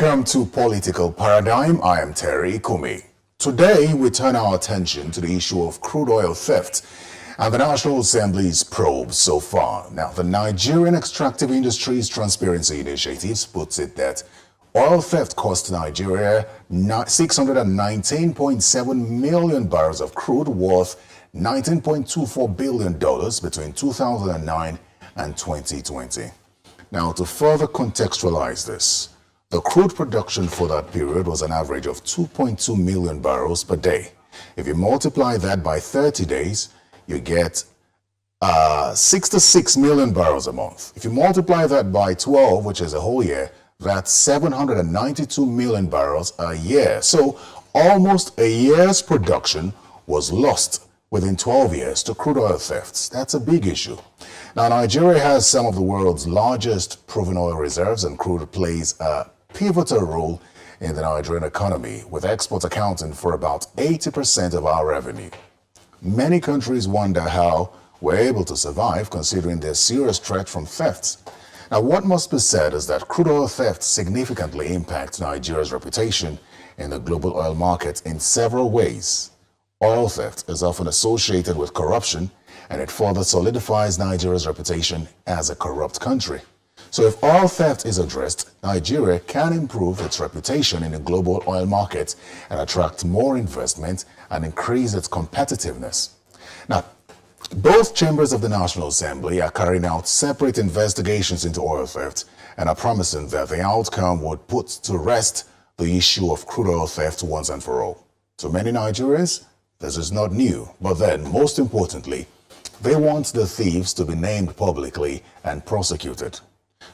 Welcome to Political Paradigm. I am Terry Kumi. Today, we turn our attention to the issue of crude oil theft and the National Assembly's probe so far. Now, the Nigerian Extractive Industries Transparency Initiative puts it that oil theft cost Nigeria 619.7 million barrels of crude worth $19.24 billion between 2009 and 2020. Now, to further contextualize this, the crude production for that period was an average of 2.2 million barrels per day. If you multiply that by 30 days, you get 66 million barrels a month. If you multiply that by 12, which is a whole year, that's 792 million barrels a year. So almost a year's production was lost within 12 years to crude oil thefts. That's a big issue. Now, Nigeria has some of the world's largest proven oil reserves, and crude plays a pivotal role in the Nigerian economy, with exports accounting for about 80% of our revenue. Many countries wonder how we're able to survive, considering their serious threat from thefts. Now, what must be said is that crude oil theft significantly impacts Nigeria's reputation in the global oil market in several ways. Oil theft is often associated with corruption, and it further solidifies Nigeria's reputation as a corrupt country. So if oil theft is addressed, Nigeria can improve its reputation in the global oil market and attract more investment and increase its competitiveness. Now, both chambers of the National Assembly are carrying out separate investigations into oil theft and are promising that the outcome would put to rest the issue of crude oil theft once and for all. To many Nigerians, this is not new, but then, most importantly, they want the thieves to be named publicly and prosecuted.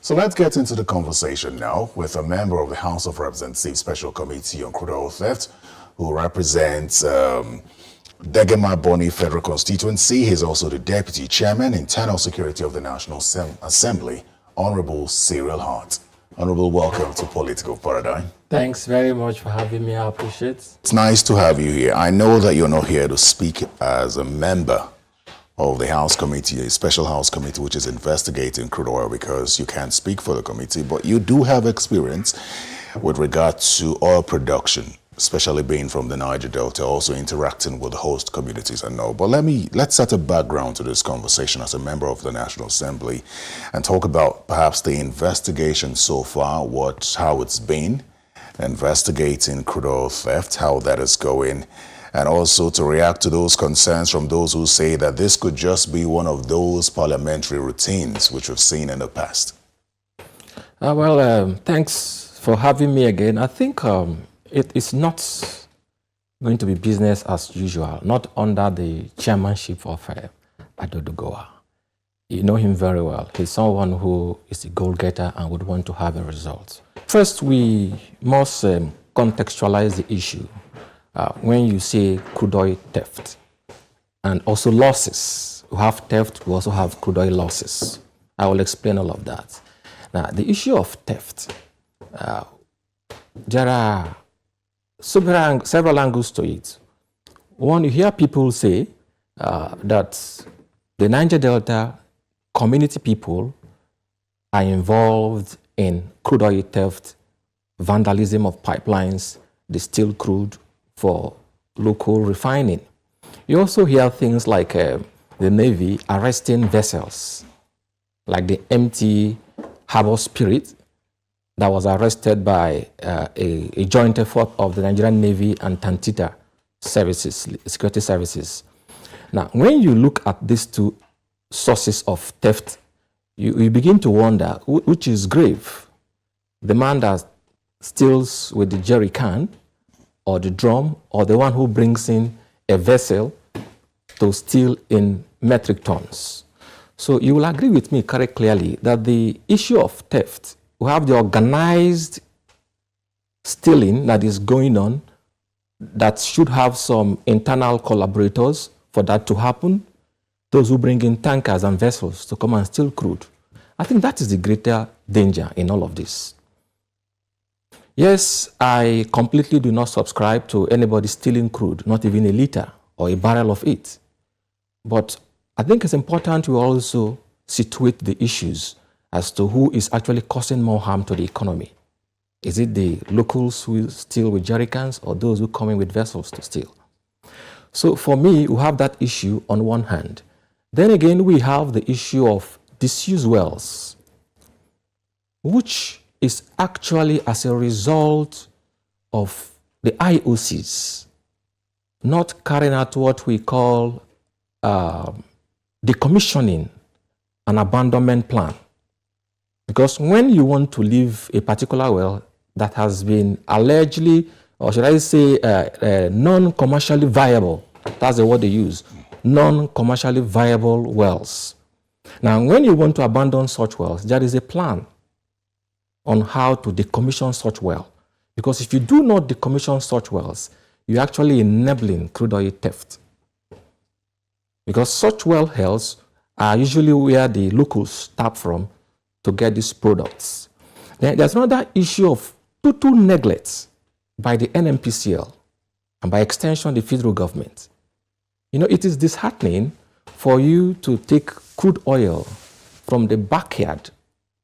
So let's get into the conversation now with a member of the House of Representatives Special Committee on Crude Oil Theft, who represents Degema Boni Federal Constituency. He's also the Deputy Chairman, Internal Security of the National Assembly, Honorable Cyril Hart. Honorable, welcome to Political Paradigm. Thanks very much for having me. I appreciate it. It's nice to have you here. I know that you're not here to speak as a member of the House Committee, a special House Committee which is investigating crude oil, because you can't speak for the committee, but you do have experience with regard to oil production, especially being from the Niger Delta, also interacting with host communities and all. But let's set a background to this conversation as a member of the National Assembly and talk about perhaps the investigation so far, how it's been, investigating crude oil theft, how that is going, and also to react to those concerns from those who say that this could just be one of those parliamentary routines which we've seen in the past. Thanks for having me again. I think it is not going to be business as usual, not under the chairmanship of Adodogoa. You know him very well. He's someone who is a goal-getter and would want to have a result. First, we must contextualize the issue. When you say crude oil theft and also losses, we have theft, we also have crude oil losses. I will explain all of that. Now, the issue of theft, there are several angles to it. One, you hear people say that the Niger Delta community people are involved in crude oil theft, vandalism of pipelines, they steal crude for local refining. You also hear things like the Navy arresting vessels, like the MT Harbor Spirit that was arrested by a joint effort of the Nigerian Navy and Tantita services, security services. Now, when you look at these two sources of theft, you begin to wonder which is grave. The man that steals with the jerry can, or the drum, or the one who brings in a vessel to steal in metric tons. So you will agree with me very clearly that the issue of theft, we have the organized stealing that is going on that should have some internal collaborators for that to happen, those who bring in tankers and vessels to come and steal crude. I think that is the greater danger in all of this. Yes, I completely do not subscribe to anybody stealing crude, not even a liter or a barrel of it. But I think it's important to also situate the issues as to who is actually causing more harm to the economy. Is it the locals who steal with jerry cans or those who come in with vessels to steal? So for me, we have that issue on one hand. Then again, we have the issue of disused wells, which is actually as a result of the IOCs not carrying out what we call decommissioning an abandonment plan. Because when you want to leave a particular well that has been allegedly, or should I say, non-commercially viable, that's the word they use, non-commercially viable wells. Now, when you want to abandon such wells, there is a plan on how to decommission such well. Because if you do not decommission such wells, you're actually enabling crude oil theft. Because such well heads are usually where the locals tap from to get these products. Then there's another issue of total neglect by the NMPCL and by extension the federal government. You know, it is disheartening for you to take crude oil from the backyard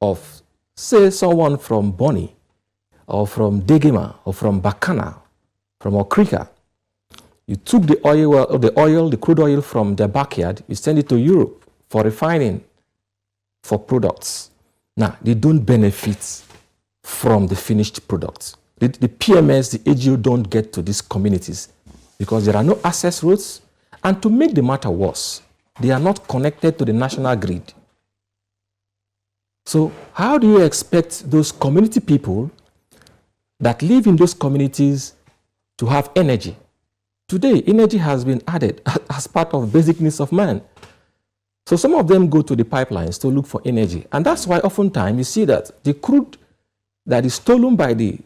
of, say, someone from Bonny or from Degema or from Bakana, from Okrika. You took the crude oil from their backyard, you send it to Europe for refining for products. Now, they don't benefit from the finished products. The PMS, the AGO don't get to these communities because there are no access roads. And to make the matter worse, they are not connected to the national grid. So how do you expect those community people that live in those communities to have energy? Today, energy has been added as part of basic needs of man. So some of them go to the pipelines to look for energy. And that's why oftentimes you see that the crude that is stolen by the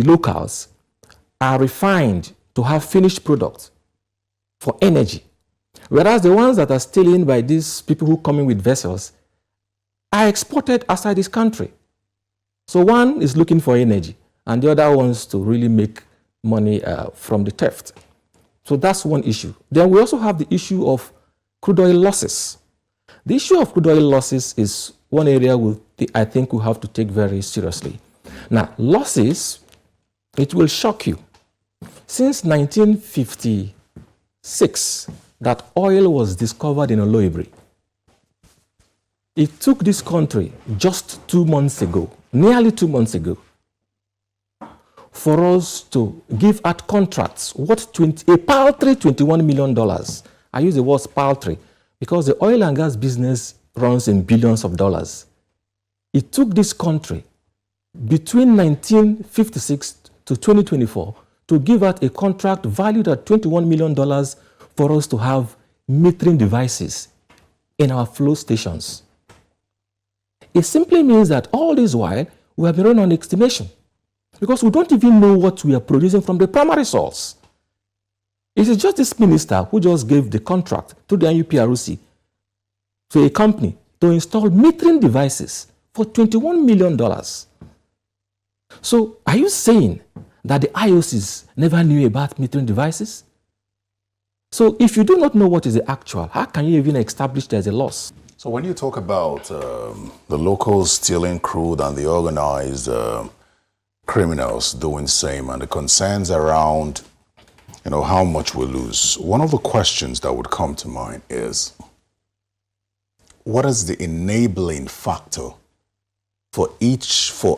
locals are refined to have finished products for energy. Whereas the ones that are stolen by these people who come in with vessels are exported outside this country. So one is looking for energy and the other wants to really make money from the theft. So that's one issue. Then we also have the issue of crude oil losses. The issue of crude oil losses is one area I think we have to take very seriously. Now, losses, it will shock you. Since 1956, that oil was discovered in Oloibiri. It took this country just 2 months ago, nearly 2 months ago, for us to give out contracts worth a paltry $21 million. I use the word paltry because the oil and gas business runs in billions of dollars. It took this country between 1956 to 2024 to give out a contract valued at $21 million for us to have metering devices in our flow stations. It simply means that all this while we have been running on estimation because we don't even know what we are producing from the primary source. It is just this minister who just gave the contract to the NUPRC, to a company, to install metering devices for $21 million. So are you saying that the IOCs never knew about metering devices? So if you do not know what is the actual, how can you even establish there's a loss? So when you talk about the locals stealing crude and the organized criminals doing same and the concerns around, you know, how much we lose, one of the questions that would come to mind is, what is the enabling factor for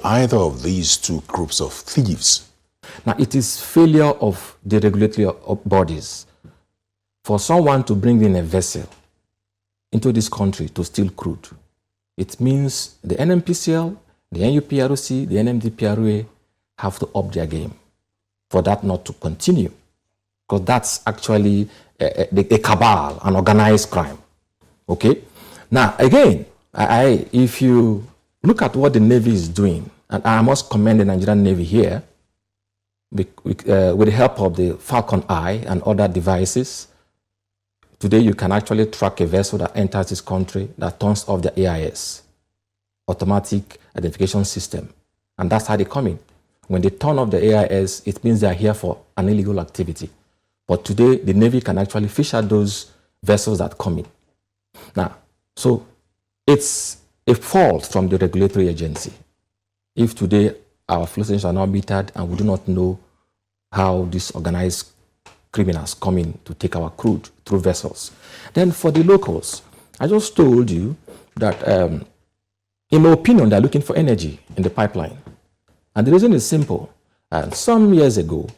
either of these two groups of thieves? Now, it is failure of the regulatory bodies for someone to bring in a vessel into this country to steal crude. It means the NMPCL, the NUPRC, the NMDPRA have to up their game for that not to continue, because that's actually a cabal, an organized crime. Okay? Now, again, if you look at what the Navy is doing, and I must commend the Nigerian Navy here, with the help of the Falcon Eye and other devices. Today, you can actually track a vessel that enters this country that turns off the AIS, automatic identification system. And that's how they come in. When they turn off the AIS, it means they are here for an illegal activity. But today, the Navy can actually fish out those vessels that come in. Now, so it's a fault from the regulatory agency. If today our fuel stations are not metered, and we do not know how these organized criminals come in to take our crude through vessels. Then for the locals, I just told you that, in my opinion, they're looking for energy in the pipeline. And the reason is simple. Some years ago,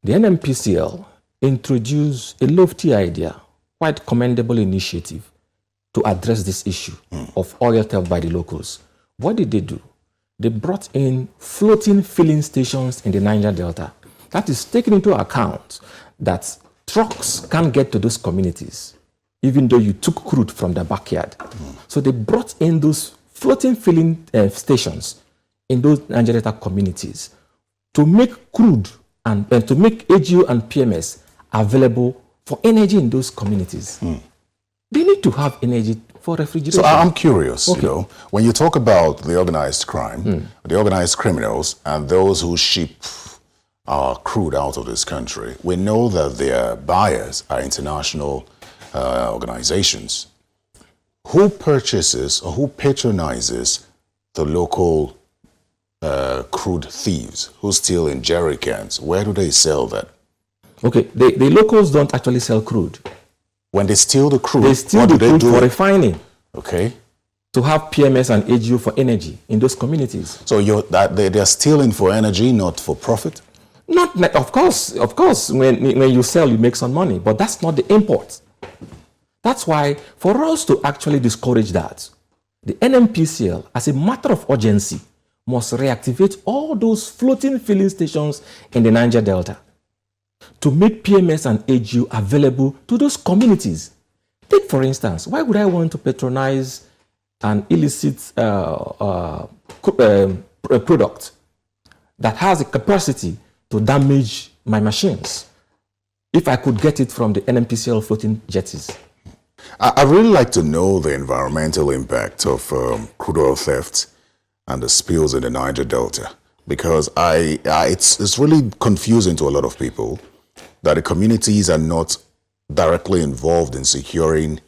the NMPCL introduced a lofty idea, quite commendable initiative, to address this issue of oil theft by the locals. What did they do? They brought in floating filling stations in the Niger Delta. That is taking into account that trucks can't get to those communities, even though you took crude from the backyard. So they brought in those floating filling stations in those Niger Delta communities to make crude and to make AGU and PMS available for energy in those communities. They need to have energy for refrigeration. So I'm curious, you know, when you talk about the organized crime, the organized criminals, and those who ship crude out of this country, we know that their buyers are international organizations. Who purchases or who patronizes the local crude thieves who steal in jerry cans? Where do they sell that? Okay, the locals don't actually sell crude. When they steal the crude, They steal the crude for refining. Okay. To have PMS and AGU for energy in those communities. So they're stealing for energy, not for profit? Not, of course, when you sell, you make some money, but that's not the import. That's why, for us to actually discourage that, the NMPCL, as a matter of urgency, must reactivate all those floating filling stations in the Niger Delta to make PMS and AGU available to those communities. Take, for instance, why would I want to patronize an illicit product that has a capacity to damage my machines if I could get it from the NMPCL floating jetties? I'd really like to know the environmental impact of crude oil theft and the spills in the Niger Delta, because it's really confusing to a lot of people that the communities are not directly involved in securing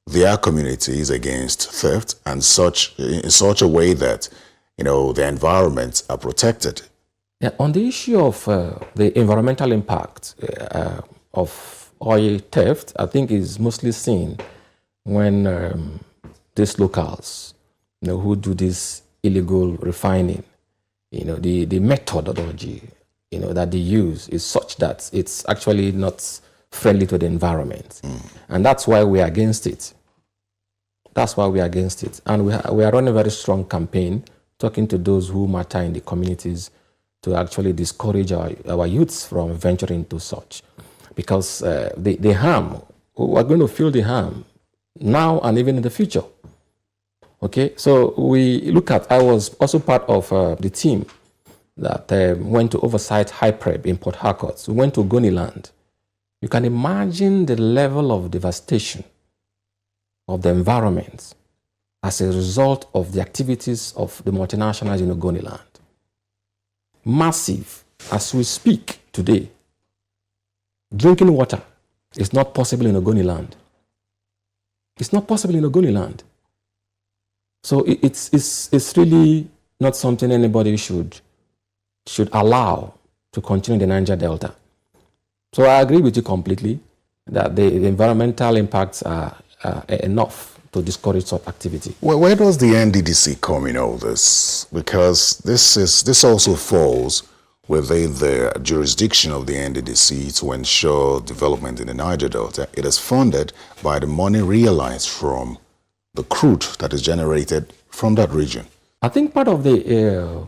their communities against theft and in such a way that, you know, the environments are protected. Yeah, on the issue of the environmental impact of oil theft, I think is mostly seen when these locals, you know, who do this illegal refining, you know, the methodology, you know, that they use is such that it's actually not friendly to the environment. And that's why we are against it. That's why we are against it. And we are running a very strong campaign, talking to those who matter in the communities to actually discourage our youths from venturing into such. Because the harm, we are going to feel the harm now and even in the future. Okay, so we look at, I was also part of the team that went to oversight Hyprep in Port Harcourt. We went to Ogoniland. You can imagine the level of devastation of the environment as a result of the activities of the multinationals in Ogoniland. Massive. As we speak today, drinking water is not possible in Ogoniland. It's not possible in Ogoniland. So it's really not something anybody should allow to continue in the Niger Delta. So I agree with you completely that the environmental impacts are enough to discourage such activity. Well, where does the NDDC come in all this? Because this also falls within the jurisdiction of the NDDC to ensure development in the Niger Delta. It is funded by the money realized from the crude that is generated from that region. I think part of the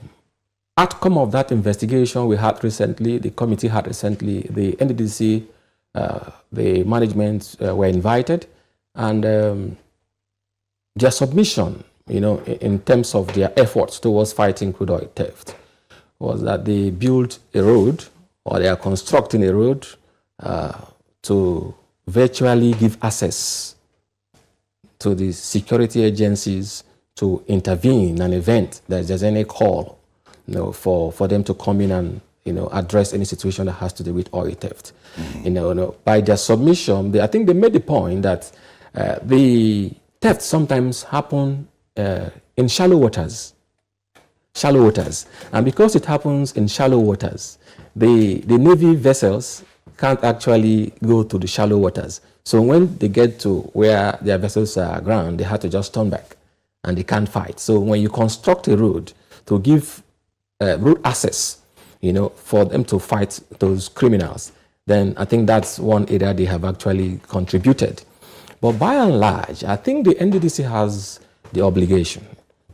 outcome of that investigation we had recently, the committee had recently, the NDDC, the management were invited, and their submission, you know, in terms of their efforts towards fighting crude oil theft, was that they built a road, or they are constructing a road to virtually give access to the security agencies to intervene in an event that there's any call, you know, for them to come in and, you know, address any situation that has to do with oil theft. You know, by their submission, I think they made the point that the theft sometimes happen in shallow waters. shallow waters. And because it happens in shallow waters, the Navy vessels can't actually go to the shallow waters. So when they get to where their vessels are aground, they have to just turn back and they can't fight. So when you construct a road to give road access, for them to fight those criminals, then I think that's one area they have actually contributed. But by and large, I think the NDDC has the obligation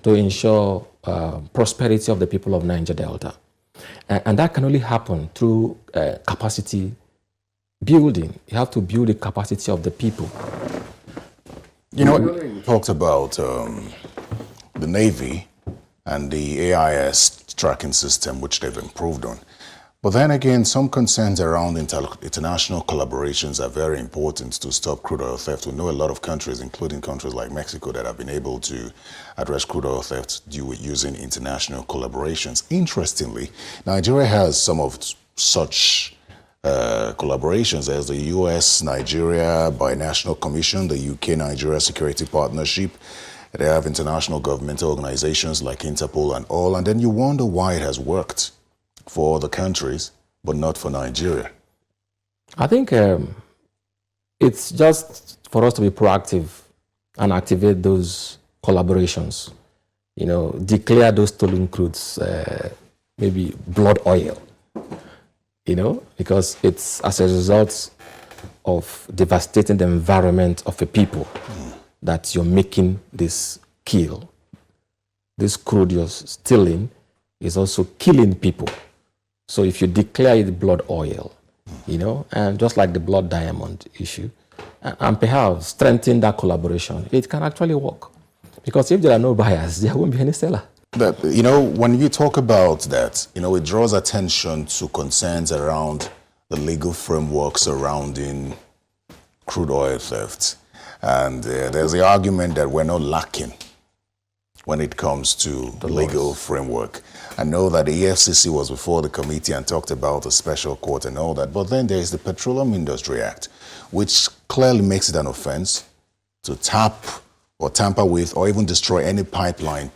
to ensure prosperity of the people of Niger Delta. And that can only happen through capacity building. You have to build the capacity of the people. You talked about the Navy and the AIS tracking system, which they've improved on. But then again, some concerns around international collaborations are very important to stop crude oil theft. We know a lot of countries, including countries like Mexico, that have been able to address crude oil theft due to using international collaborations. Interestingly, Nigeria has some of such collaborations. There's the US-Nigeria Binational Commission, the UK-Nigeria Security Partnership. They have international governmental organizations like Interpol and all. And then you wonder why it has worked for other countries, but not for Nigeria. I think it's just for us to be proactive and activate those collaborations. Declare those stolen crudes, maybe blood oil, because it's as a result of devastating the environment of a people that you're making this kill. This crude you're stealing is also killing people. So if you declare it blood oil, and just like the blood diamond issue, and perhaps strengthen that collaboration, it can actually work. Because if there are no buyers, there won't be any seller. But, when you talk about that, it draws attention to concerns around the legal framework surrounding crude oil theft. And there's the argument that we're not lacking when it comes to the legal framework. I know that the EFCC was before the committee and talked about the special court and all that, but then there's the Petroleum Industry Act, which clearly makes it an offense to tap or tamper with or even destroy any pipeline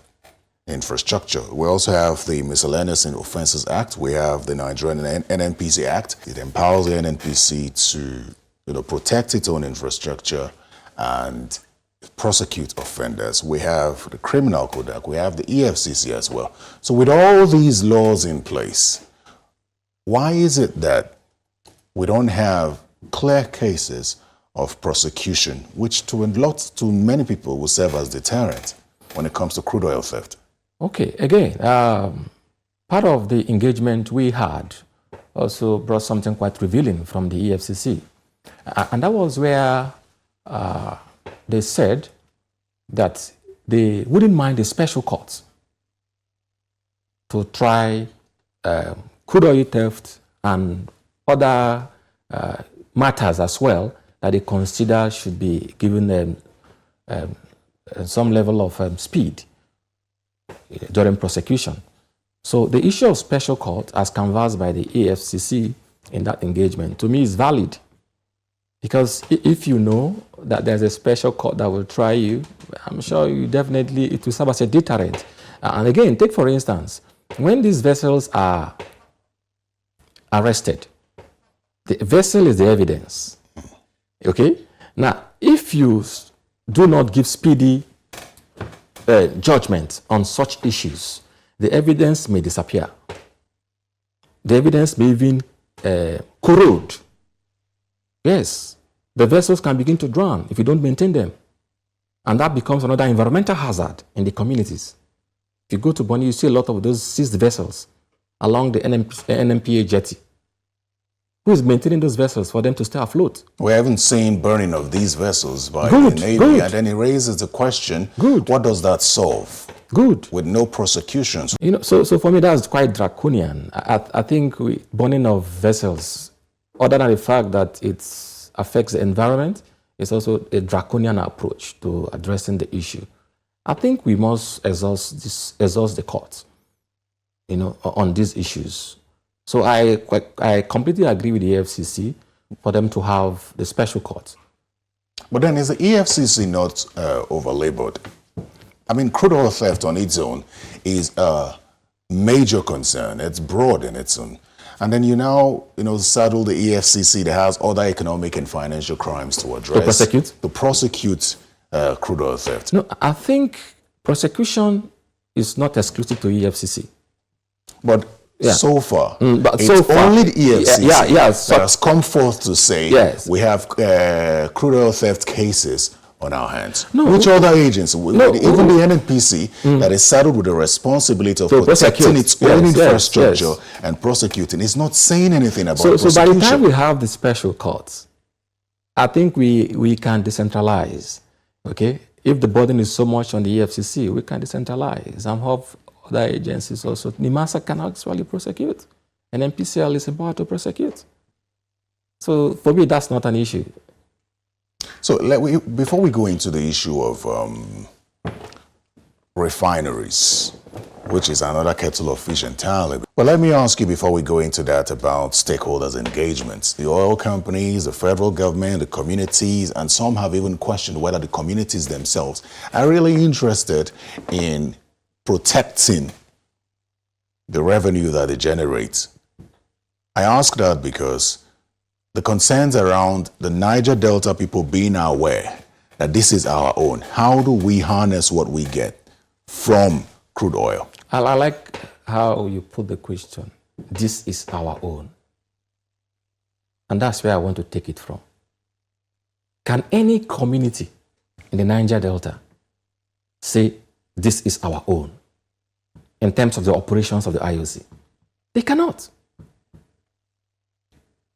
infrastructure. We also have the Miscellaneous Offences Act. We have the Nigerian NNPC Act. It empowers the NNPC to protect its own infrastructure and prosecute offenders. We have the Criminal Code Act. We have the EFCC as well. So with all these laws in place, why is it that we don't have clear cases of prosecution, which to many people will serve as deterrent when it comes to crude oil theft? Okay, again, part of the engagement we had also brought something quite revealing from the EFCC. And that was where they said that they wouldn't mind a special court to try crude oil theft and other matters as well that they consider should be given them some level of speed during prosecution. So the issue of special court, as canvassed by the EFCC in that engagement, to me is valid. Because if you know that there's a special court that will try you, I'm sure it will serve as a deterrent. And again, take for instance, when these vessels are arrested, the vessel is the evidence. Okay? Now, if you do not give speedy judgment on such issues, the evidence may disappear. The evidence may even corrode. Yes, the vessels can begin to drown if you don't maintain them. And that becomes another environmental hazard in the communities. If you go to Bonny, you see a lot of those seized vessels along the NMPA jetty. Who is maintaining those vessels for them to stay afloat? We haven't seen burning of these vessels by the Navy. And then it raises the question, what does that solve? With no prosecutions. So for me, that's quite draconian. I think burning of vessels, other than the fact that it affects the environment, it's also a draconian approach to addressing the issue. I think we must exhaust the courts, on these issues. So I completely agree with the EFCC for them to have the special court. But then is the EFCC not overlabored? I mean, crude oil theft on its own is a major concern. It's broad in its own. And then you now, saddle the EFCC that has other economic and financial crimes to address. To prosecute? To prosecute crude oil theft. No, I think prosecution is not exclusive to EFCC. But so far, but it's so far, only the EFCC that has come forth to say we have crude oil theft cases on our hands. Which other agency, even the NNPC, that is saddled with the responsibility of protecting its own infrastructure and prosecuting, is not saying anything about prosecution. So by the time we have the special courts, I think we can decentralize. Okay, if the burden is so much on the EFCC, we can decentralize and have other agencies also. NIMASA can actually prosecute, and NPCL is empowered to prosecute. So for me, that's not an issue. So before we go into the issue of refineries, which is another kettle of fish entirely, but let me ask you before we go into that about stakeholders' engagements. The oil companies, the federal government, the communities, and some have even questioned whether the communities themselves are really interested in protecting the revenue that they generate. I ask that because the concerns around the Niger Delta people being aware that this is our own. How do we harness what we get from crude oil? I like how you put the question. This is our own. And that's where I want to take it from. Can any community in the Niger Delta say this is our own in terms of the operations of the IOC? They cannot.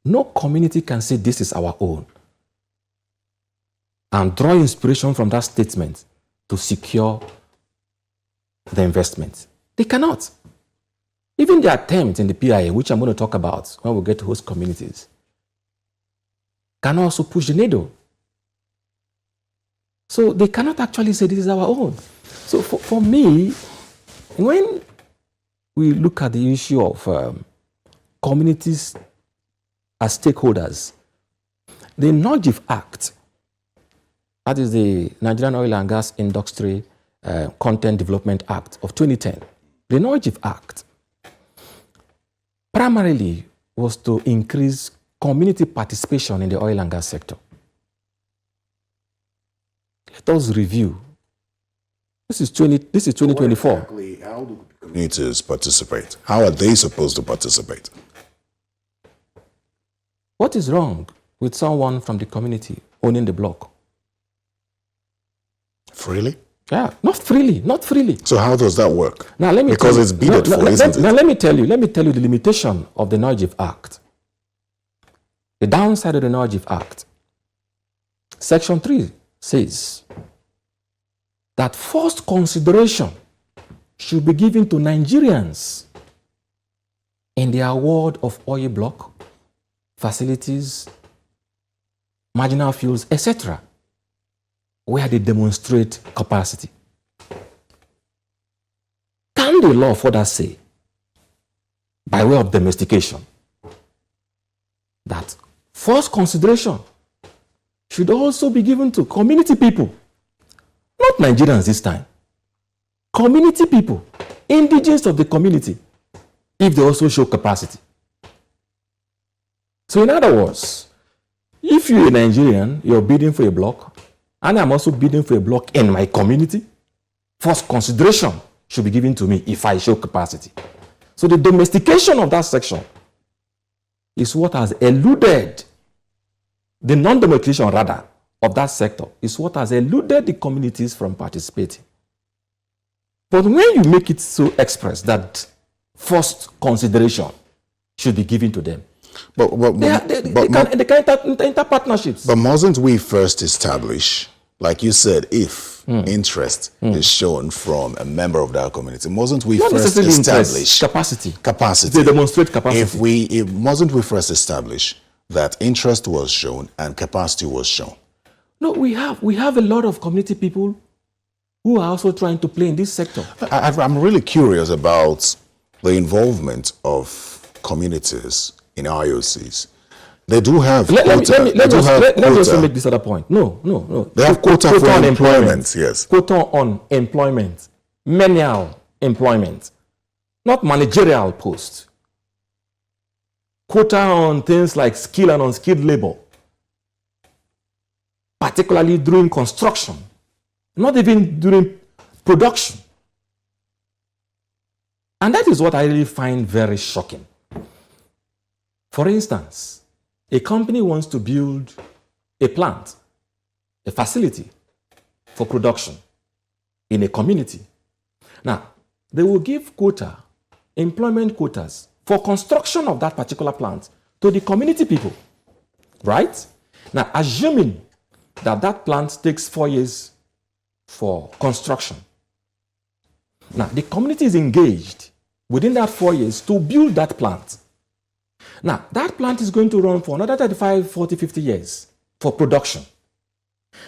No community can say this is our own and draw inspiration from that statement to secure the investment. They cannot. Even the attempt in the PIA, which I'm going to talk about when we get to host communities, can also push the needle. So they cannot actually say this is our own. So for me, when we look at the issue of communities as stakeholders, the NOGIF Act, that is the Nigerian Oil and Gas Industry Content Development Act of 2010, the NOGIF Act primarily was to increase community participation in the oil and gas sector. Let us review. This is 2024. Exactly, how do communities participate? How are they supposed to participate? What is wrong with someone from the community owning the block? Freely? Yeah, not freely, not freely. So how does that work? Now let me because it's bidded for, isn't it? Now let me tell you the limitation of the NOGIF Act. The downside of the NOGIF Act. Section 3 says that first consideration should be given to Nigerians in the award of oil block, facilities, marginal fuels, etc., where they demonstrate capacity. Can the law further say, by way of domestication, that first consideration should also be given to community people, not Nigerians this time, community people, indigenous of the community, if they also show capacity? So in other words, if you're a Nigerian, you're bidding for a block, and I'm also bidding for a block in my community, first consideration should be given to me if I show capacity. So the domestication of that section is what has eluded, the non-domestication rather, of that sector is what has eluded the communities from participating. But when you make it so express that first consideration should be given to them, they can enter partnerships. But mustn't we first establish, like you said, if interest is shown from a member of that community, mustn't we first establish capacity? They demonstrate capacity. If mustn't we first establish that interest was shown and capacity was shown? No, we have a lot of community people who are also trying to play in this sector. I'm really curious about the involvement of communities in IOCs. They do have quota. Let me also make this other point. No. They have quota for employment, yes. Quota on employment, menial employment. not managerial posts. Quota on things like skilled and unskilled labor, particularly during construction, not even during production. And that is what I really find very shocking. For instance, a company wants to build a plant, a facility for production in a community. Now, they will give employment quotas for construction of that particular plant to the community people, right? Now, assuming that that plant takes 4 years for construction. Now, the community is engaged within that 4 years to build that plant. Now, that plant is going to run for another 35, 40, 50 years for production.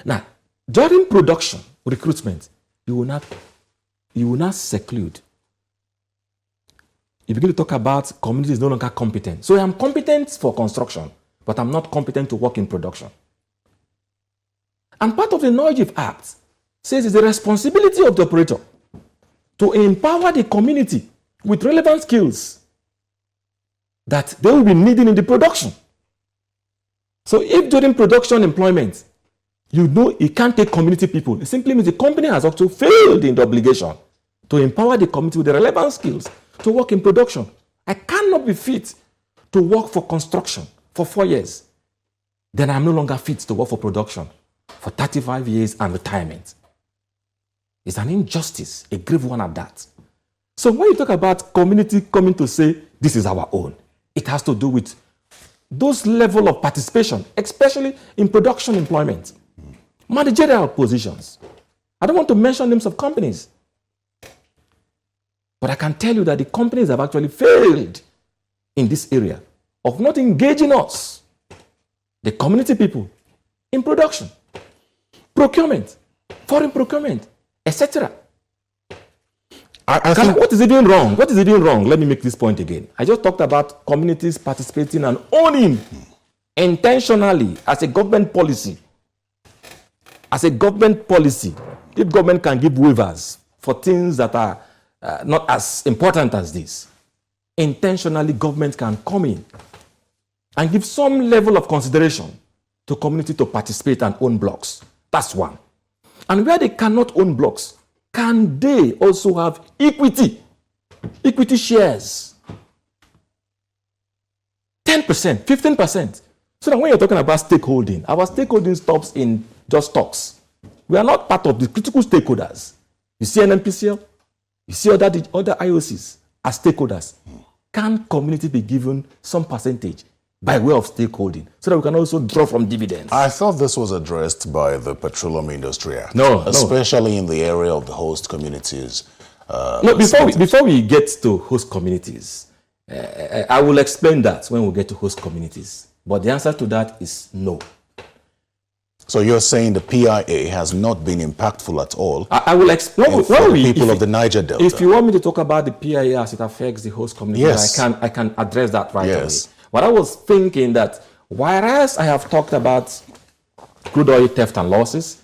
Now, during production, recruitment, you will not seclude. You begin to talk about communities no longer competent. So I'm competent for construction, but I'm not competent to work in production. And part of the Noijif Act says it's the responsibility of the operator to empower the community with relevant skills that they will be needing in the production. So if during production employment, you know you can't take community people, it simply means the company has also failed in the obligation to empower the community with the relevant skills to work in production. I cannot be fit to work for construction for 4 years. Then I'm no longer fit to work for production for 35 years and retirement. It's an injustice, a grave one at that. So when you talk about community coming to say, this is our own, it has to do with those level of participation, especially in production employment, managerial positions. I don't want to mention names of companies, but I can tell you that the companies have actually failed in this area of not engaging us, the community people, in production, procurement, foreign procurement, etc. What is it doing wrong? What is it doing wrong? Let me make this point again. I just talked about communities participating and owning intentionally as a government policy. As a government policy, if government can give waivers for things that are not as important as this, intentionally government can come in and give some level of consideration to community to participate and own blocks. That's one. And where they cannot own blocks, can they also have equity shares? 10%, 15%. So that when you're talking about stakeholding, our stakeholding stops in just talks. We are not part of the critical stakeholders. You see NNPCL, you see other IOCs as stakeholders. Can community be given some percentage by way of stakeholding so that we can also draw from dividends? I thought this was addressed by the Petroleum Industry Act. No, especially in the area of the host communities. No, before we get to host communities, I will explain that when we get to host communities. But the answer to that is no. So you're saying the PIA has not been impactful at all? I will explain for the people of the Niger Delta. If you want me to talk about the PIA as it affects the host community, yes, I can address that right away. But I was thinking that whereas I have talked about crude oil theft and losses,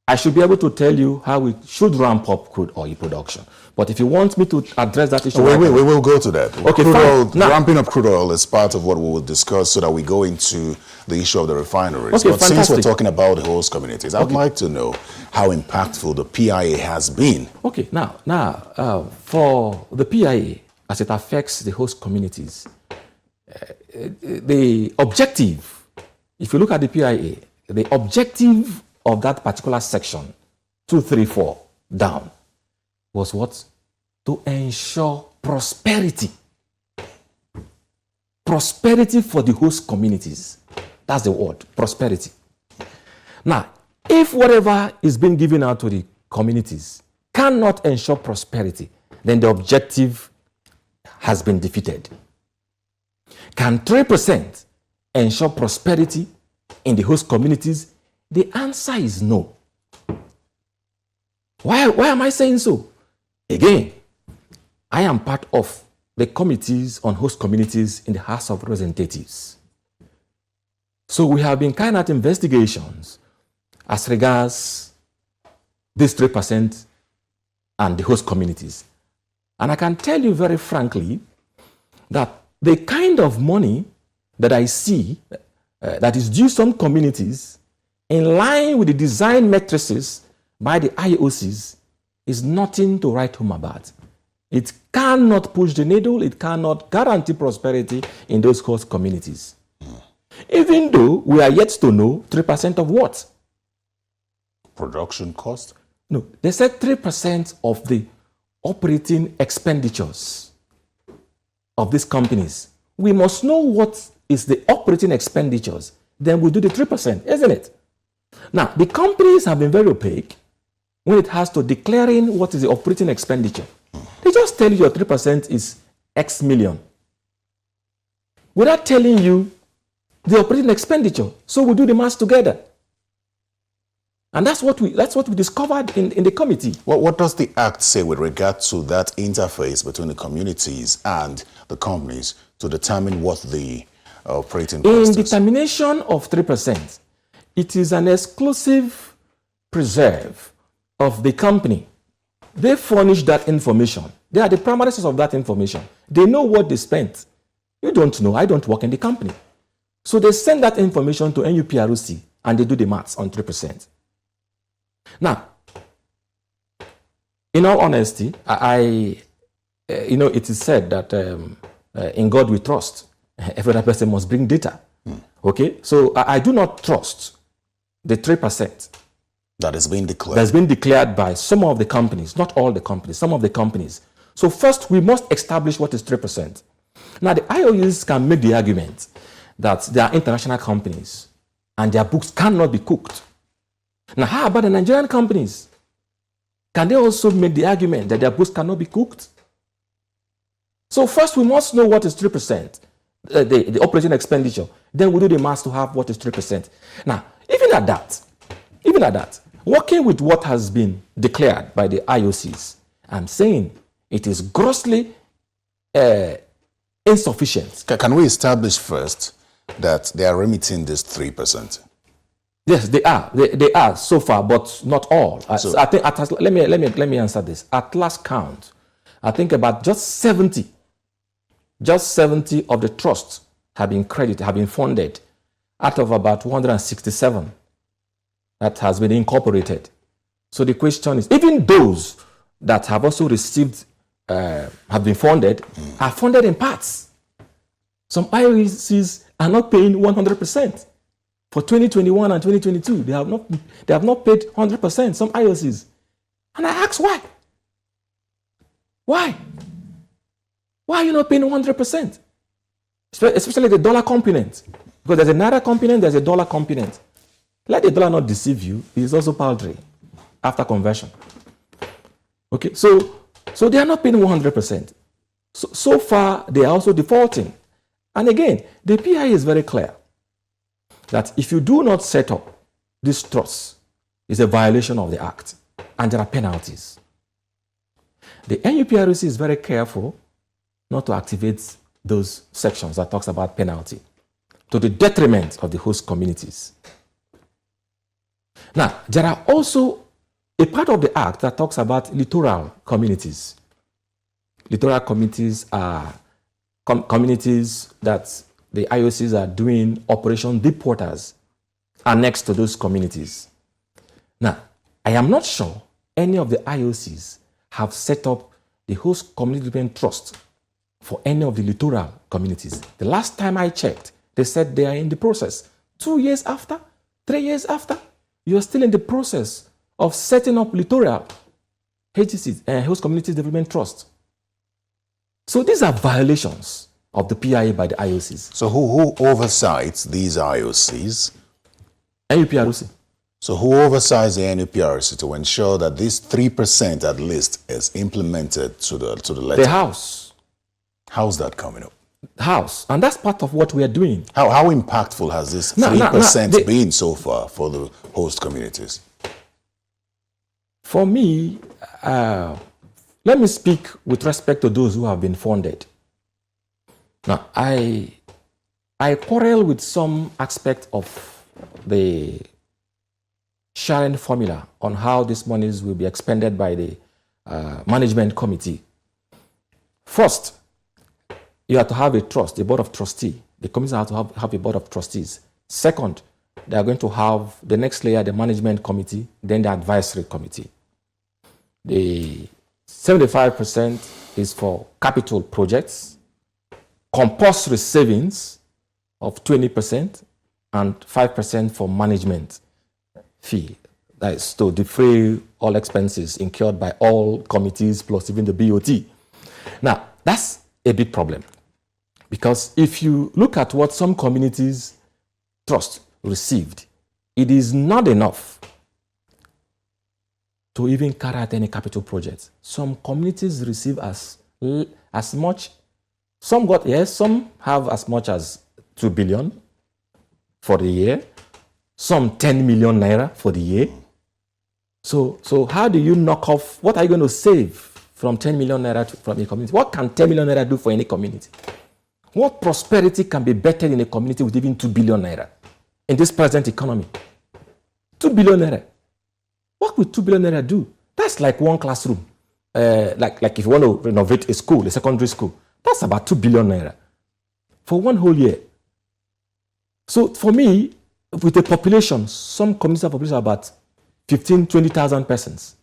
I should be able to tell you how we should ramp up crude oil production. But if you want me to address that issue... we will go to that. Okay, ramping up crude oil is part of what we will discuss so that we go into the issue of the refineries. Okay, but since we're talking about the host communities, I'd like to know how impactful the PIA has been. Okay, now, for the PIA, as it affects the host communities, the objective, if you look at the PIA, the objective of that particular section, 234 down, was what? To ensure prosperity. Prosperity for the host communities. That's the word, prosperity. Now, if whatever is being given out to the communities cannot ensure prosperity, then the objective has been defeated. Can 3% ensure prosperity in the host communities? The answer is no. Why am I saying so? Again, I am part of the committees on host communities in the House of Representatives. So we have been carrying out investigations as regards this 3% and the host communities. And I can tell you very frankly that the kind of money that I see that is due some communities in line with the design matrices by the IOCs is nothing to write home about. It cannot push the needle. It cannot guarantee prosperity in those host communities. Even though we are yet to know 3% of what? Production cost? No, they said 3% of the operating expenditures of these companies. We must know what is the operating expenditures. Then we do the 3%, isn't it? Now, the companies have been very opaque when it has to declaring what is the operating expenditure. They just tell you your 3% is X million without telling you the operating expenditure. So we do the math together. And that's what we discovered in the committee. What does the Act say with regard to that interface between the communities and the companies to determine what the operating cost is? In determination of 3%, it is an exclusive preserve of the company. They furnish that information. They are the primary source of that information. They know what they spent. You don't know. I don't work in the company. So they send that information to NUPRC and they do the maths on 3%. Now, in all honesty, it is said that in God we trust. Every other person must bring data. Okay? So I do not trust the 3%. That has been declared. That's been declared by some of the companies, not all the companies, some of the companies. So first, we must establish what is 3%. Now, the IOUs can make the argument that they are international companies and their books cannot be cooked. Now, how about the Nigerian companies? Can they also make the argument that their books cannot be cooked? So first, we must know what is 3%, the operating expenditure. Then we do the math to have what is 3%. Now, even at that, working with what has been declared by the IOCs, I'm saying it is grossly insufficient. Can we establish first that they are remitting this 3%? Yes, they are. They are so far, but not all. So I think let me answer this. At last count, I think about just 70 of the trusts have been credited, have been funded, out of about 167 that has been incorporated. So the question is, even those that have also received, have been funded, are funded in parts. Some IOCs are not paying 100%. For 2021 and 2022, they have not paid 100%, some IOCs. And I ask why? Why? Why are you not paying 100%? Especially the dollar component. Because there's a naira component, there's a dollar component. Let the dollar not deceive you, it is also paltry after conversion. Okay, so they are not paying 100%. So far, they are also defaulting. And again, the PI is very clear that if you do not set up this trust, it's a violation of the Act, and there are penalties. The NUPRC is very careful not to activate those sections that talks about penalty to the detriment of the host communities. Now, there are also a part of the Act that talks about littoral communities. Littoral communities are communities that the IOCs are doing Operation Deep Waters annexed to those communities. Now, I am not sure any of the IOCs have set up the host community development trust for any of the littoral communities. The last time I checked, they said they are in the process. 2 years after, 3 years after, you are still in the process of setting up littoral HCCs, host community development trust. So these are violations of the PIA by the IOCs. So who oversights these IOCs? NUPRC. So who oversights the NUPRC to ensure that this 3% at least is implemented to the letter? The House. How's that coming up? House. And that's part of what we are doing. How impactful has this 3% been so far for the host communities? For me, let me speak with respect to those who have been funded. Now, I quarrel with some aspect of the sharing formula on how these monies will be expended by the management committee. First, you have to have a trust, a board of trustees. The committee have to have a board of trustees. Second, they are going to have the next layer, the management committee, then the advisory committee. The 75% is for capital projects, compulsory savings of 20%, and 5% for management fee. That is to defray all expenses incurred by all committees plus even the BOT. Now, that's a big problem, because if you look at what some communities trust received, it is not enough to even carry out any capital projects. Some communities receive as much, some got, yes, some have as much as 2 billion for the year, some 10 million naira for the year. So how do you knock off, what are you going to save from 10 million naira from a community? What can 10 million naira do for any community? What prosperity can be bettered in a community with even 2 billion naira in this present economy? 2 billion naira. What will 2 billion naira do? That's like one classroom. Like if you want to renovate a school, a secondary school, that's about 2 billion naira for one whole year. So for me, with a population, some communities have a population of about 15, 20,000 persons.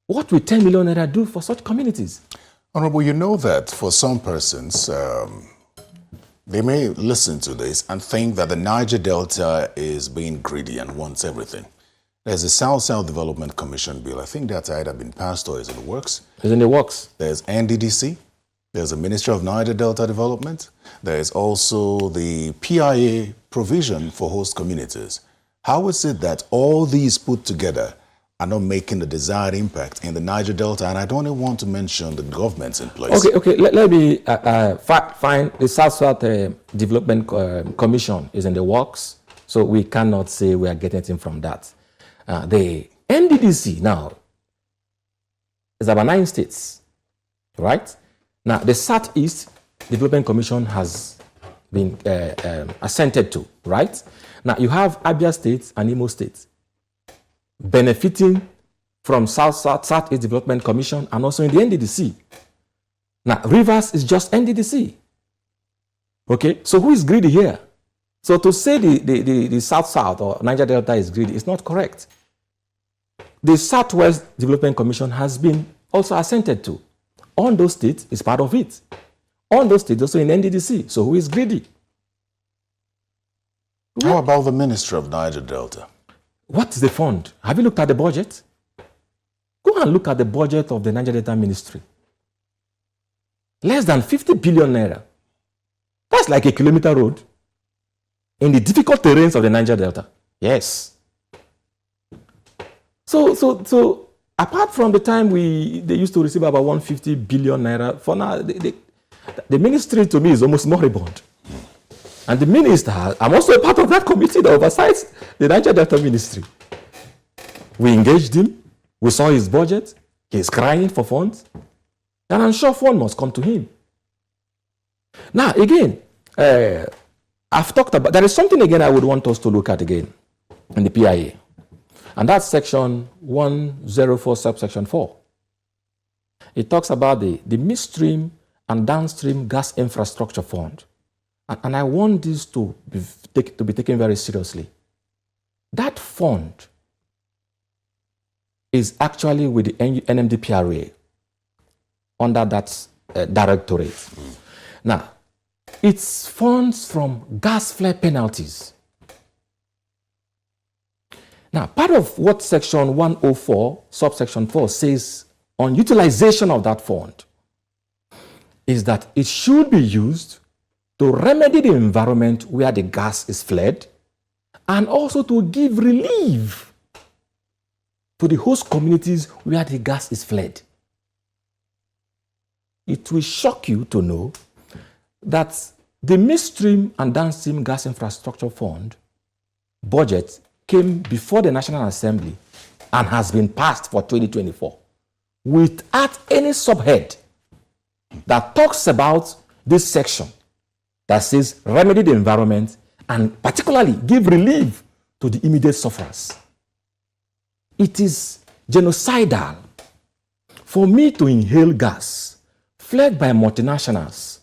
What will 10 million naira do for such communities? Honorable, you know that for some persons, they may listen to this and think that the Niger Delta is being greedy and wants everything. There's a South-South Development Commission bill. I think that's either been passed or is in the works. It's in the works. There's NDDC. There's a Ministry of Niger Delta Development. There is also the PIA provision for host communities. How is it that all these put together are not making the desired impact in the Niger Delta? And I don't even want to mention the governments in place. Okay. Let me find the South-South Development Commission is in the works, so we cannot say we are getting anything from that. The NDDC now is about 9 states, right? Now, the Southeast Development Commission has been assented to, right? Now, you have Abia State and Imo State benefiting from Southeast Development Commission and also in the NDDC. Now, Rivers is just NDDC. Okay, so who is greedy here? So to say the South-South or Niger Delta is greedy is not correct. The Southwest Development Commission has been also assented to. Ondo State is part of it. Ondo State also in NDDC. So who is greedy? How about the Ministry of Niger Delta? What is the fund? Have you looked at the budget? Go and look at the budget of the Niger Delta Ministry. Less than 50 billion naira. That's like a kilometer road in the difficult terrains of the Niger Delta. Yes. So apart from the time they used to receive about 150 billion naira, for now, the ministry to me is almost moribund. And the minister, I'm also a part of that committee that oversights the Niger Delta Ministry. We engaged him. We saw his budget. He's crying for funds. And I'm sure fund must come to him. Now, again, I've talked about, there is something again I would want us to look at again in the PIA. And that's section 104, subsection 4. It talks about the midstream and downstream gas infrastructure fund. And I want this to be taken very seriously. That fund is actually with the NMDPRA under that directorate. Now, it's funds from gas flare penalties. Now, part of what section 104, subsection 4 says on utilization of that fund is that it should be used to remedy the environment where the gas is flared and also to give relief to the host communities where the gas is flared. It will shock you to know that the midstream and downstream gas infrastructure fund budget came before the National Assembly and has been passed for 2024 without any subhead that talks about this section that says remedy the environment and particularly give relief to the immediate sufferers. It is genocidal for me to inhale gas fled by multinationals,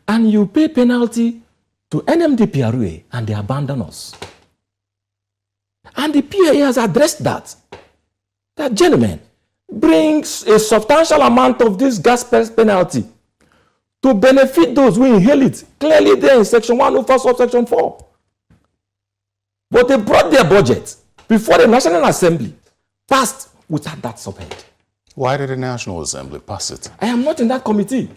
and you pay penalty to NMDPRA and they abandon us. And the PIA has addressed that. That, gentlemen, brings a substantial amount of this gas penalty to benefit those who inhale it. Clearly there in section 104, subsection 4. But they brought their budget before the National Assembly passed without that subhead. Why did the National Assembly pass it? I am not in that committee.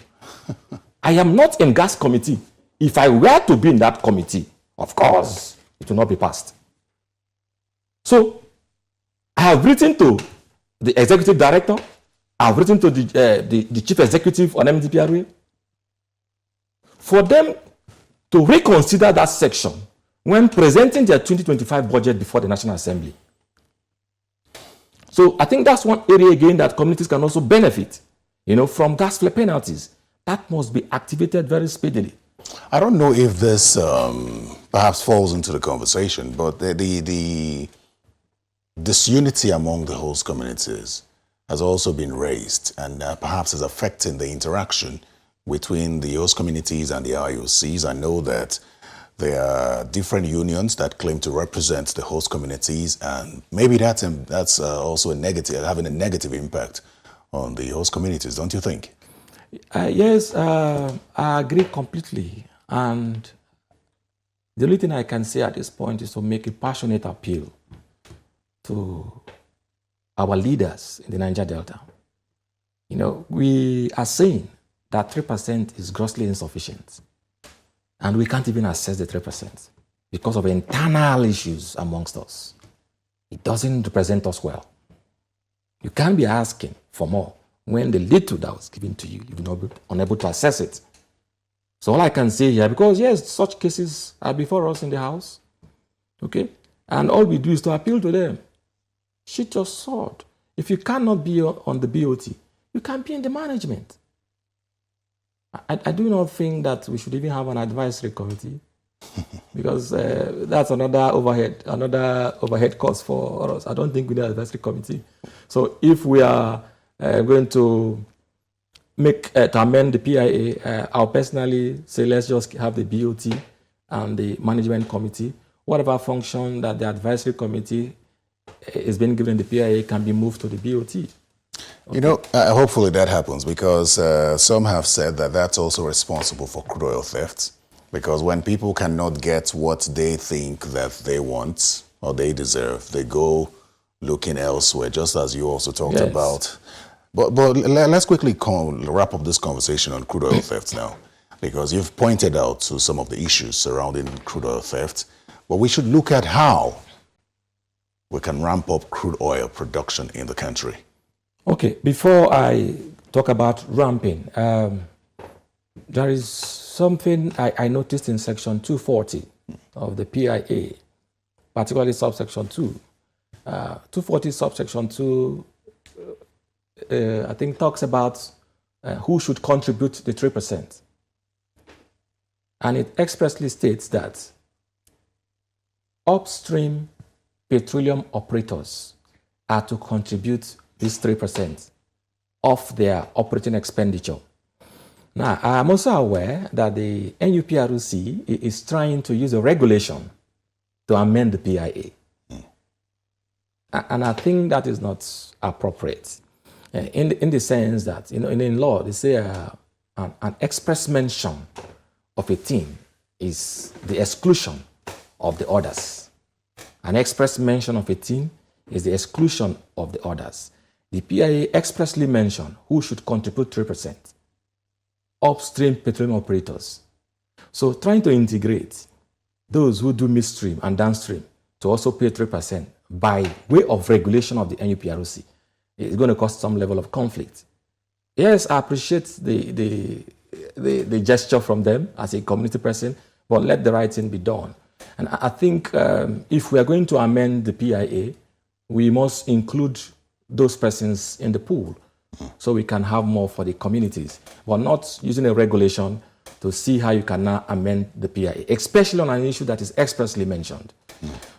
I am not in gas committee. If I were to be in that committee, of course, it will not be passed. So, I have written to the executive director, I have written to the chief executive on MDPRA for them to reconsider that section when presenting their 2025 budget before the National Assembly. So I think that's one area again that communities can also benefit, from gas flare penalties. That must be activated very speedily. I don't know if this perhaps falls into the conversation, but the disunity among the host communities has also been raised and perhaps is affecting the interaction between the host communities and the IOCs. I know that there are different unions that claim to represent the host communities, and maybe that's also having a negative impact on the host communities, don't you think? Yes, I agree completely. And the only thing I can say at this point is to make a passionate appeal to our leaders in the Niger Delta. We are saying that 3% is grossly insufficient. And we can't even assess the 3% because of internal issues amongst us. It doesn't represent us well. You can't be asking for more when the little that was given to you, you're unable to assess it. So all I can say here, because yes, such cases are before us in the House, okay? And all we do is to appeal to them. Shoot your sword. If you cannot be on the BOT, you can be in the management. I do not think that we should even have an advisory committee because that's another overhead cost for us. I don't think we need an advisory committee. So if we are going to amend the PIA, I'll personally say let's just have the BOT and the management committee. Whatever function that the advisory committee is being given in the PIA can be moved to the BOT. Okay. Hopefully that happens because some have said that that's also responsible for crude oil theft, because when people cannot get what they think that they want or they deserve, they go looking elsewhere, just as you also talked about. But let's quickly wrap up this conversation on crude oil theft now, because you've pointed out to some of the issues surrounding crude oil theft, but we should look at how we can ramp up crude oil production in the country. Okay, before I talk about ramping, there is something I noticed in section 240 of the PIA, particularly subsection 2. 240 subsection 2, I think, talks about who should contribute the 3%. And it expressly states that upstream petroleum operators are to contribute this 3% of their operating expenditure. Now, I'm also aware that the NUPRC is trying to use a regulation to amend the PIA. And I think that is not appropriate in the sense that, in law, they say an express mention of a thing is the exclusion of the others. An express mention of a thing is the exclusion of the others. The PIA expressly mentioned who should contribute 3%. Upstream petroleum operators. So trying to integrate those who do midstream and downstream to also pay 3% by way of regulation of the NUPRC is going to cause some level of conflict. Yes, I appreciate the gesture from them as a community person, but let the right thing be done. And I think if we are going to amend the PIA, we must include those persons in the pool so we can have more for the communities, but not using a regulation to see how you can now amend the PIA, especially on an issue that is expressly mentioned.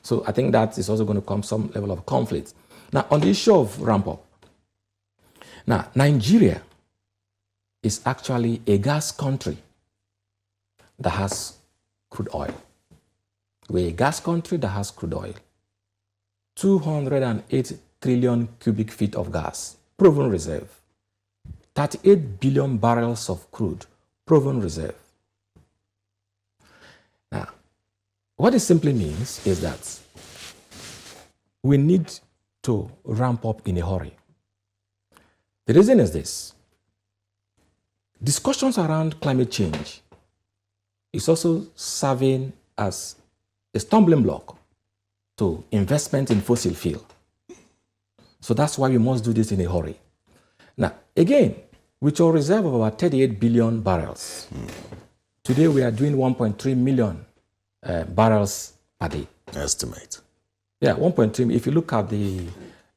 So I think that is also going to come some level of conflict. Now, on the issue of ramp up, now Nigeria is actually a gas country that has crude oil. We're a gas country that has crude oil. 208 trillion cubic feet of gas, proven reserve. 38 billion barrels of crude, proven reserve. Now, what it simply means is that we need to ramp up in a hurry. The reason is this. Discussions around climate change is also serving as a stumbling block to investment in fossil fuel. So that's why we must do this in a hurry. Now, again, with your reserve of about 38 billion barrels, today we are doing 1.3 million barrels per day. Estimate. Yeah, 1.3. If you look at the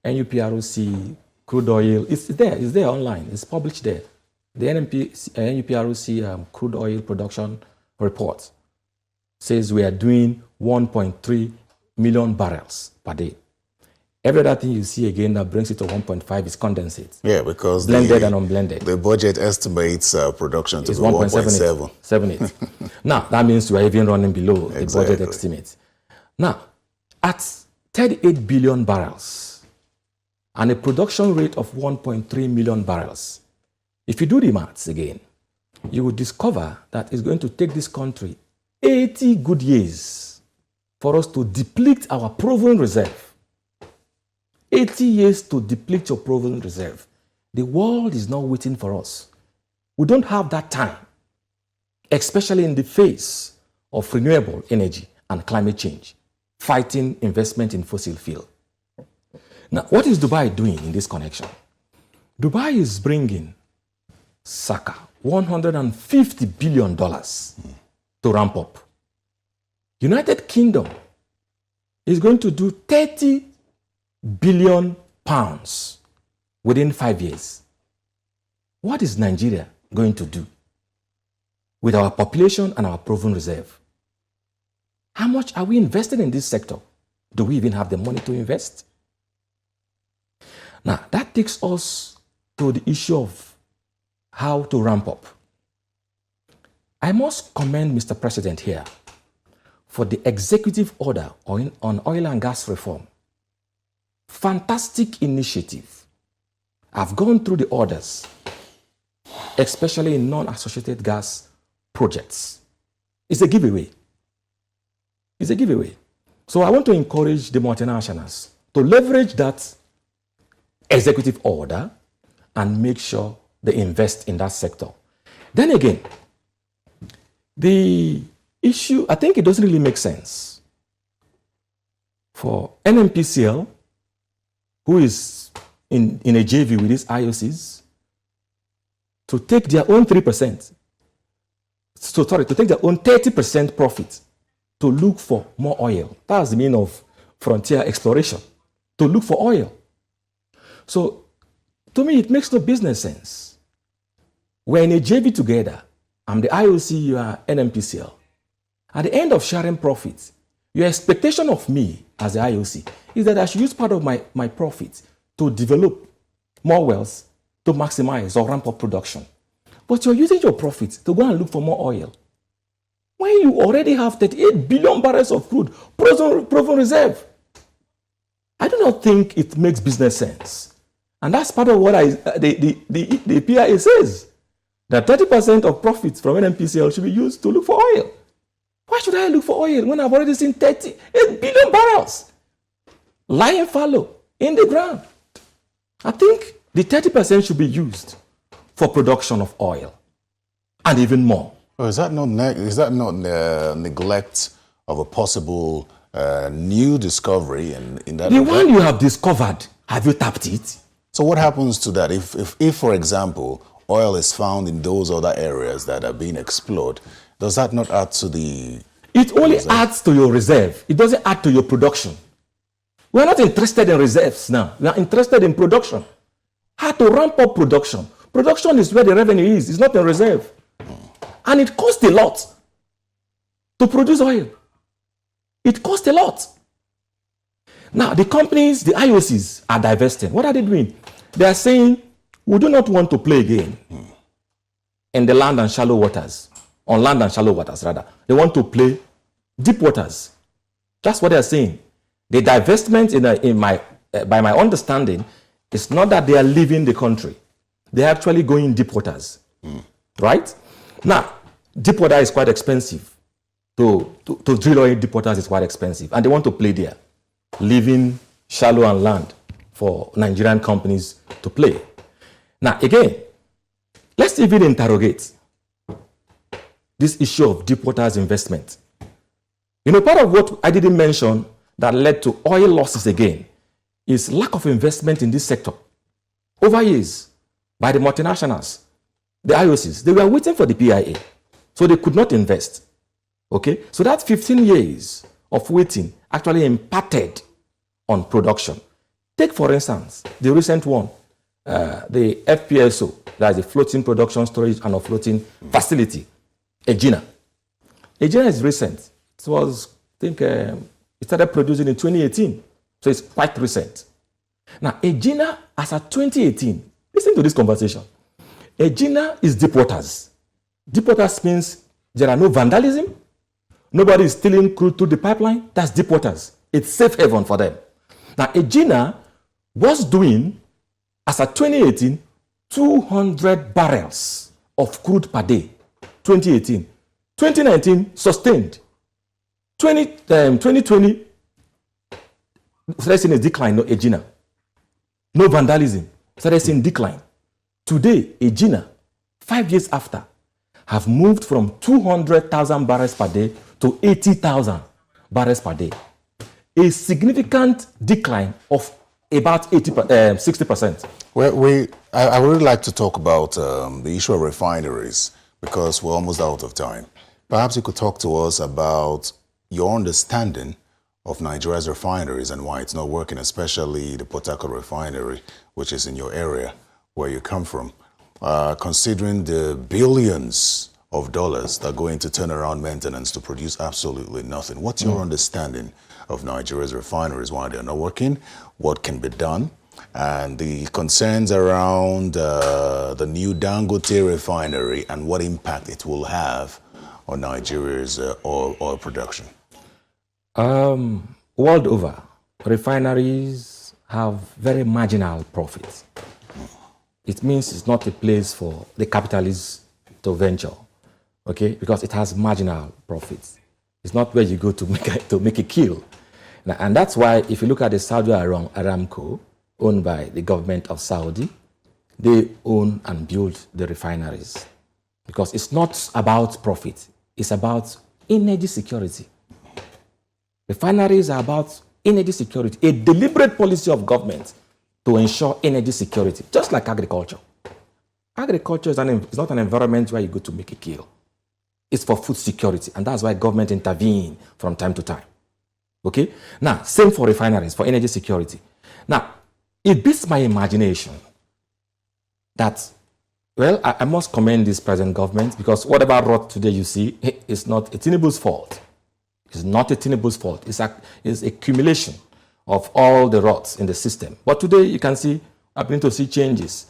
NUPROC crude oil, it's there online, it's published there. The NUPROC crude oil production report says we are doing 1.3 million barrels per day. Every other thing you see again that brings it to 1.5 is condensate. Yeah, because blended and unblended. The budget estimates production to be 1.78. Now, that means we are even running below the budget estimate. Now, at 38 billion barrels and a production rate of 1.3 million barrels, if you do the maths again, you will discover that it's going to take this country 80 good years for us to deplete our proven reserve. 80 years to deplete your proven reserve. The world is not waiting for us. We don't have that time, especially in the face of renewable energy and climate change, fighting investment in fossil fuel. Now, what is Dubai doing in this connection? Dubai is bringing circa $150 billion to ramp up. United Kingdom is going to do 30 billion pounds within 5 years. What is Nigeria going to do with our population and our proven reserve? How much are we invested in this sector? Do we even have the money to invest? Now, that takes us to the issue of how to ramp up. I must commend Mr. President here for the executive order on oil and gas reform. Fantastic initiative. I've gone through the orders, especially in non-associated gas projects. It's a giveaway. It's a giveaway. So I want to encourage the multinationals to leverage that executive order and make sure they invest in that sector. Then again, the issue, I think it doesn't really make sense for NNPCL, who is in a JV with these IOCs, to take their own 3%, to take their own 30% profit to look for more oil. That's the meaning of frontier exploration, to look for oil. So, to me, it makes no business sense. We're in a JV together. I'm the IOC, you are NNPCL. At the end of sharing profits, your expectation of me as the IOC is that I should use part of my profits to develop more wells to maximize or ramp up production. But you're using your profits to go and look for more oil. When you already have 38 billion barrels of crude proven reserve. I do not think it makes business sense. And that's part of what the PIA says, that 30% of profits from NNPCL should be used to look for oil. Why should I look for oil when I've already seen 38 billion barrels lying fallow in the ground? I think the 30% should be used for production of oil and even more. Well, is that not neglect of a possible new discovery in that? The one you have discovered, have you tapped it? So what happens to that if, for example, oil is found in those other areas that are being explored? Does that not add to the... It only adds to your reserve. It doesn't add to your production. We're not interested in reserves now. We are interested in production. How to ramp up production. Production is where the revenue is. It's not in reserve. And it costs a lot to produce oil. It costs a lot. Now, the companies, the IOCs are divesting. What are they doing? They are saying, we do not want to play again. in the land and shallow waters, on land and shallow waters rather. They want to play deep waters. That's what they're saying. The divestment, by my understanding, is not that they are leaving the country. They're actually going deep waters, right? Now, deep water is quite expensive. To drill oil deep waters is quite expensive, and they want to play there, leaving shallow and land for Nigerian companies to play. Now, again, let's even interrogate this issue of deep waters investment. You know, part of what I didn't mention that led to oil losses again is lack of investment in this sector. Over years, by the multinationals, the IOCs, they were waiting for the PIA, so they could not invest. Okay, so that 15 years of waiting actually impacted on production. Take, for instance, the recent one, the FPSO, that is the Floating Production Storage and Offloading Facility, Egina. Egina is recent. It was, I think, it started producing in 2018, so it's quite recent. Now, Egina, as of 2018, listen to this conversation. Egina is deep waters. Deep waters means there are no vandalism. Nobody is stealing crude through the pipeline. That's deep waters. It's safe haven for them. Now, Egina was doing, as of 2018, 200 barrels of crude per day. 2018. 2019, sustained. 2020, started seeing a decline, no Egina. No vandalism. Started seeing decline. Today, Egina, 5 years after, have moved from 200,000 barrels per day to 80,000 barrels per day. A significant decline of about 60%. Well, I would like to talk about the issue of refineries because we're almost out of time. Perhaps you could talk to us about your understanding of Nigeria's refineries and why it's not working, especially the Port Harcourt refinery, which is in your area where you come from. Considering the billions of dollars that go into turnaround maintenance to produce absolutely nothing. What's your understanding of Nigeria's refineries, why they're not working, what can be done, and the concerns around the new Dangote refinery and what impact it will have on Nigeria's oil production? World over, refineries have very marginal profits. It means it's not a place for the capitalists to venture, okay? Because it has marginal profits. It's not where you go to make a kill. And that's why if you look at the Saudi Aramco, owned by the government of Saudi, they own and build the refineries. Because it's not about profit, it's about energy security. Refineries are about energy security, a deliberate policy of government to ensure energy security, just like agriculture. Agriculture is not an environment where you go to make a kill. It's for food security, and that's why government intervene from time to time. Okay? Now, same for refineries, for energy security. Now, it beats my imagination that, well, I must commend this present government because whatever rot today you see, it's not a Tinubu's fault. It's not a Tinubu's fault. It's accumulation of all the rots in the system. But today you can see, I'm beginning to see changes.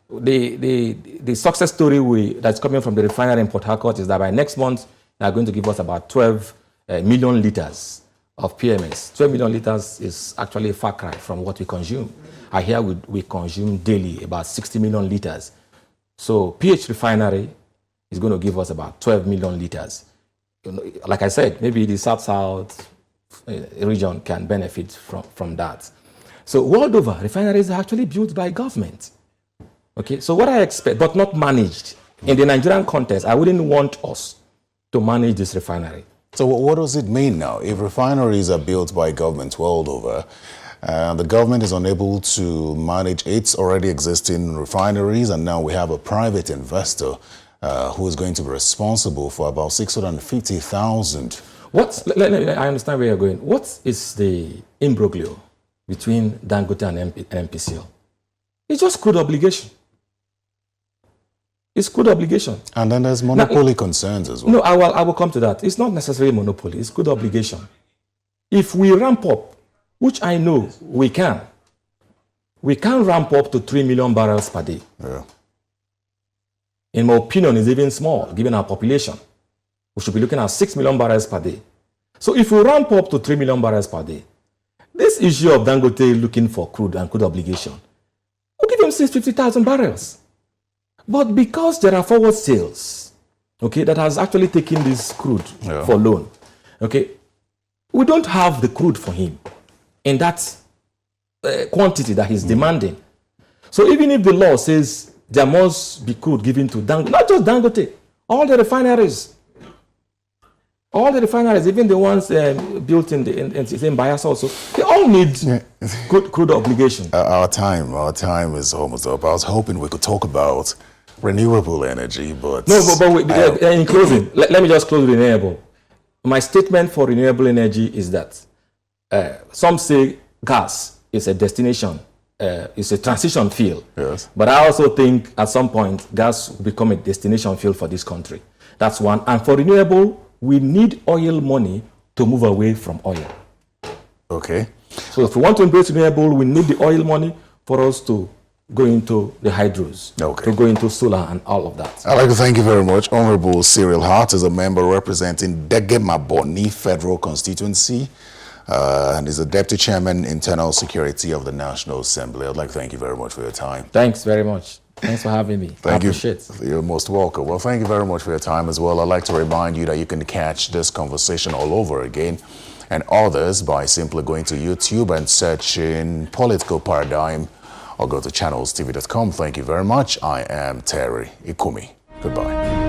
The success story that's coming from the refinery in Port Harcourt is that by next month, they are going to give us about 12 million liters of PMS. 12 million liters is actually a far cry from what we consume. I hear we consume daily about 60 million liters. So PH Refinery is going to give us about 12 million liters. Like I said, maybe the South-South region can benefit from that. So world over, refineries are actually built by government. Okay, so what I expect, but not managed. In the Nigerian context, I wouldn't want us to manage this refinery. So what does it mean now? If refineries are built by government world over, the government is unable to manage its already existing refineries, and now we have a private investor who is going to be responsible for about 650,000. I understand where you're going. What is the imbroglio between Dangote and NPCL? It's just crude obligation. It's crude obligation. And then there's monopoly concerns as well. No, I will come to that. It's not necessarily monopoly. It's crude obligation. If we ramp up, which I know we can ramp up to 3 million barrels per day. Yeah. in my opinion, is even small, given our population. We should be looking at 6 million barrels per day. So if we ramp up to 3 million barrels per day, this issue of Dangote looking for crude and crude obligation, we'll give them 650,000 barrels. But because there are forward sales, okay, that has actually taken this crude for loan, okay, we don't have the crude for him in that quantity that he's demanding. So even if the law says there must be crude given to Dangote, not just Dangote, all the refineries, even the ones built in Bayelsa also, they all need crude obligation. Our time is almost up. I was hoping we could talk about renewable energy, but... No, but in closing, let me just close with renewable. My statement for renewable energy is that some say gas is a destination, it's a transition fuel. Yes. But I also think at some point gas will become a destination fuel for this country. That's one. And for renewable, we need oil money to move away from oil. Okay. So if we want to embrace renewable, we need the oil money for us to go into the hydros, to go into solar and all of that. I'd like to thank you very much. Honorable Cyril Hart is a member representing Degemaboni Federal Constituency and is the Deputy Chairman, Internal Security of the National Assembly. I'd like to thank you very much for your time. Thanks very much. Thanks for having me. Thank you. Appreciate it. You're most welcome. Well, thank you very much for your time as well. I'd like to remind you that you can catch this conversation all over again and others by simply going to YouTube and searching Political Paradigm, or go to channelstv.com. Thank you very much. I am Terry Ikumi. Goodbye.